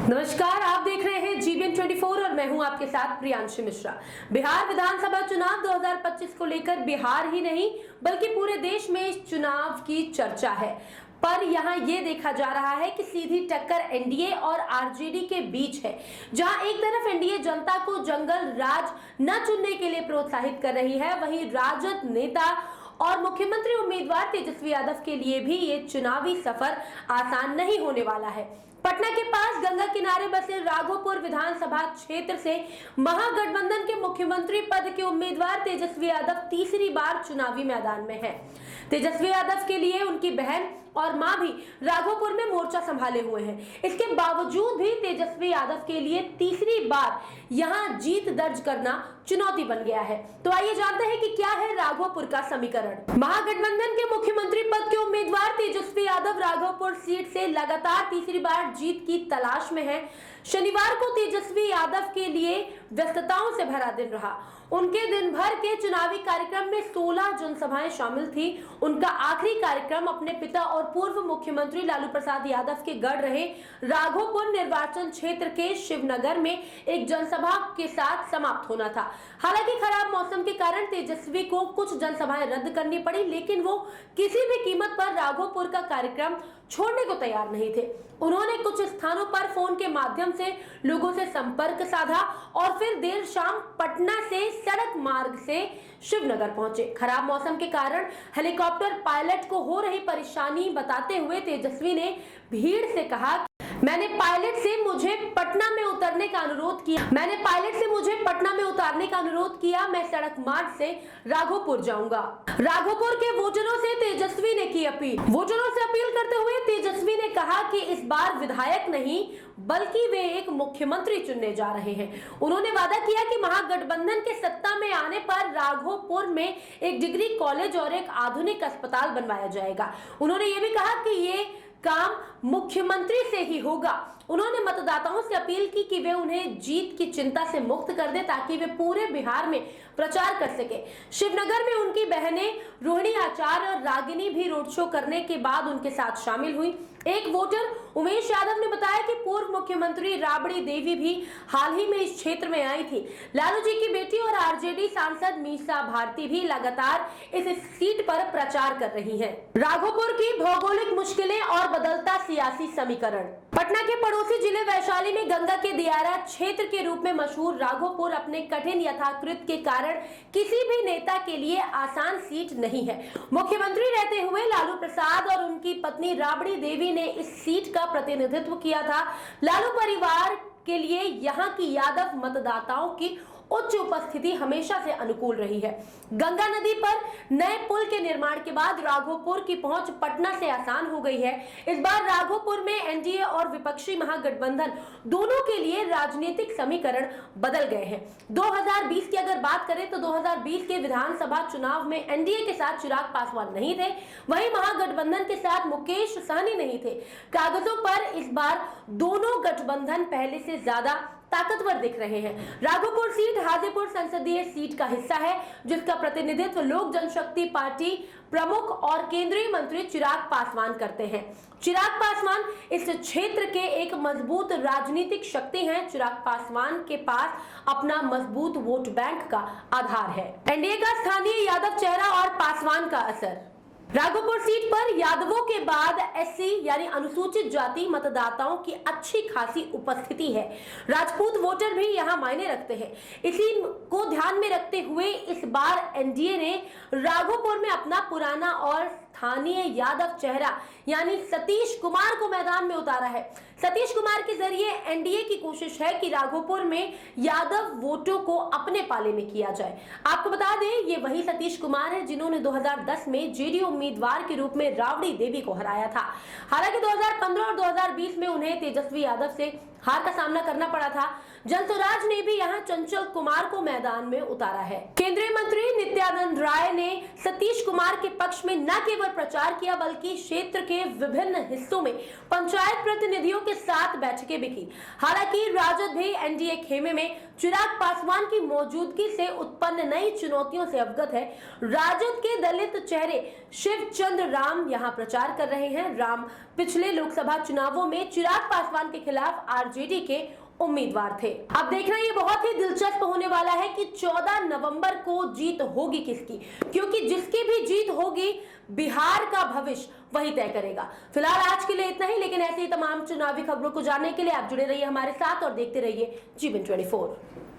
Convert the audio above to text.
नमस्कार, आप देख रहे हैं जीबीएन 24 और मैं हूं आपके साथ प्रियांशी मिश्रा। बिहार विधानसभा चुनाव 2025 को लेकर बिहार ही नहीं बल्कि पूरे देश में इस चुनाव की चर्चा है। पर यहां ये देखा जा रहा है कि सीधी टक्कर एनडीए और आरजेडी के बीच है, जहां एक तरफ एनडीए जनता को जंगल राज न चुनने के लिए प्रोत्साहित कर रही है, वहीं राजद नेता और मुख्यमंत्री उम्मीदवार तेजस्वी यादव के लिए भी ये चुनावी सफर आसान नहीं होने वाला है। पटना के पास गंगा किनारे बसे राघोपुर विधानसभा क्षेत्र से महागठबंधन के मुख्यमंत्री पद के उम्मीदवार तेजस्वी यादव तीसरी बार चुनावी मैदान में हैं। तेजस्वी यादव के लिए उनकी बहन और मां भी राघोपुर में मोर्चा संभाले हुए हैं। इसके बावजूद भी तेजस्वी यादव के लिए तीसरी बार यहां जीत दर्ज करना चुनौती बन गया है। तो आइए जानते हैं कि क्या है राघोपुर का समीकरण। महागठबंधन के मुख्यमंत्री पद के उम्मीदवार तेजस्वी यादव राघोपुर सीट से लगातार तीसरी बार जीत की तलाश में है। शनिवार को तेजस्वी यादव के लिए व्यस्तताओं से भरा दिन रहा। उनके दिन भर के चुनावी कार्यक्रम में 16 जनसभाएं शामिल थी। उनका आखिरी कार्यक्रम अपने पिता और पूर्व मुख्यमंत्री लालू प्रसाद यादव के गढ़ रहे राघोपुर निर्वाचन क्षेत्र के शिवनगर में एक जनसभा के साथ समाप्त होना था। हालांकि खराब मौसम के कारण तेजस्वी को कुछ जनसभाएं रद्द करनी पड़ी, लेकिन वो किसी भी कीमत पर राघोपुर का कार्यक्रम छोड़ने को तैयार नहीं थे। उन्होंने कुछ स्थानों पर फोन के माध्यम से लोगों से संपर्क साधा और फिर देर शाम पटना से सड़क मार्ग से शिवनगर पहुंचे। खराब मौसम के कारण हेलीकॉप्टर पायलट को हो रही परेशानी बताते हुए तेजस्वी ने भीड़ से कहा, मैंने पायलट से मुझे पटना में उतारने का अनुरोध किया। मैं सड़क मार्ग से राघोपुर जाऊंगा। राघोपुर के वोटरों से तेजस्वी ने की अपील। वोटरों से अपील करते हुए तेजस्वी ने कहा कि इस बार विधायक नहीं बल्कि वे एक मुख्यमंत्री चुनने जा रहे हैं। उन्होंने वादा किया कि महागठबंधन के सत्ता में आने पर राघोपुर में एक डिग्री कॉलेज और एक आधुनिक अस्पताल बनवाया जाएगा। उन्होंने ये भी कहा कि ये काम मुख्यमंत्री से ही होगा। उन्होंने मतदाताओं से अपील की कि वे उन्हें जीत की चिंता से मुक्त कर दें ताकि वे पूरे बिहार में प्रचार कर सके। शिवनगर में उनकी बहनें रोहिणी आचार्य और रागिनी भी रोड शो करने के बाद उनके साथ शामिल हुई। एक वोटर उमेश यादव ने बताया कि पूर्व मुख्यमंत्री राबड़ी देवी भी हाल ही में इस क्षेत्र में आई थी। लालू जी की बेटी और आरजेडी सांसद मीसा भारती भी लगातार इस सीट पर प्रचार कर रही हैं। राघोपुर की भौगोलिक मुश्किलें और बदलता सियासी समीकरण। पटना के पड़ोसी जिले वैशाली में गंगा के दियारा क्षेत्र के रूप में मशहूर राघोपुर अपने कठिन यथाकृत के कारण किसी भी नेता के लिए आसान सीट नहीं है। मुख्यमंत्री रहते हुए लालू प्रसाद और उनकी पत्नी राबड़ी देवी ने इस सीट का प्रतिनिधित्व किया था। लालू परिवार के लिए यहाँ की यादव मतदाताओं की उच्च उपस्थिति हमेशा से अनुकूल रही है। गंगा नदी पर नए पुल के निर्माण के बाद राघोपुर की पहुंच पटना से आसान हो गई है। इस बार राघोपुर में एनडीए और विपक्षी महागठबंधन दोनों के लिए राजनीतिक समीकरण बदल गए हैं। 2020 की अगर बात करें तो 2020 के विधानसभा चुनाव में एनडीए के साथ चिराग पासवान नहीं थे, वहीं महागठबंधन के साथ मुकेश सहनी नहीं थे। कागजों पर इस बार दोनों गठबंधन पहले से ज्यादा ताकतवर दिख रहे हैं। राघोपुर सीट हाजीपुर संसदीय सीट का हिस्सा है, जिसका प्रतिनिधित्व लोक जनशक्ति पार्टी प्रमुख और केंद्रीय मंत्री चिराग पासवान करते हैं। चिराग पासवान इस क्षेत्र के एक मजबूत राजनीतिक शक्ति हैं। चिराग पासवान के पास अपना मजबूत वोट बैंक का आधार है। एनडीए का स्थानीय यादव चेहरा और पासवान का असर। राघोपुर सीट पर यादवों के बाद एससी यानी अनुसूचित जाति मतदाताओं की अच्छी खासी उपस्थिति है। राजपूत वोटर भी यहां मायने रखते हैं। इसी को ध्यान में रखते हुए इस बार एनडीए ने राघोपुर में अपना पुराना और स्थानीय यादव चेहरा यानी सतीश कुमार को मैदान में उतारा है। सतीश कुमार के जरिए एनडीए की कोशिश है कि राघोपुर में यादव वोटों को अपने पाले में किया जाए। आपको बता दें, ये वही सतीश कुमार है जिन्होंने 2010 में जेडीयू उम्मीदवार के रूप में राबड़ी देवी को हराया था। हालांकि 2015 और 2020 में उन्हें तेजस्वी यादव से हार का सामना करना पड़ा था। जनसुराज ने भी यहां चंचल कुमार को मैदान में उतारा है। केंद्रीय मंत्री नित्यानंद राय ने सतीश कुमार के पक्ष में न केवल केवल प्रचार किया बल्कि क्षेत्र के विभिन्न हिस्सों में पंचायत प्रतिनिधियों के साथ बैठकें भी की। हालांकि राजद भी एनडीए खेमे में चिराग पासवान की मौजूदगी से उत्पन्न नई चुनौतियों से अवगत है। राजद के दलित चेहरे शिवचंद्र राम यहां प्रचार कर रहे हैं। राम पिछले लोकसभा चुनावों में चिराग पासवान के खिलाफ आरजेडी के उम्मीदवार थे। अब देखना ये बहुत ही दिलचस्प होने वाला है कि 14 नवंबर को जीत होगी किसकी, क्योंकि जिसकी भी जीत होगी बिहार का भविष्य वही तय करेगा। फिलहाल आज के लिए इतना ही, लेकिन ऐसी ही तमाम चुनावी खबरों को जानने के लिए आप जुड़े रहिए हमारे साथ और देखते रहिए जीवन 24।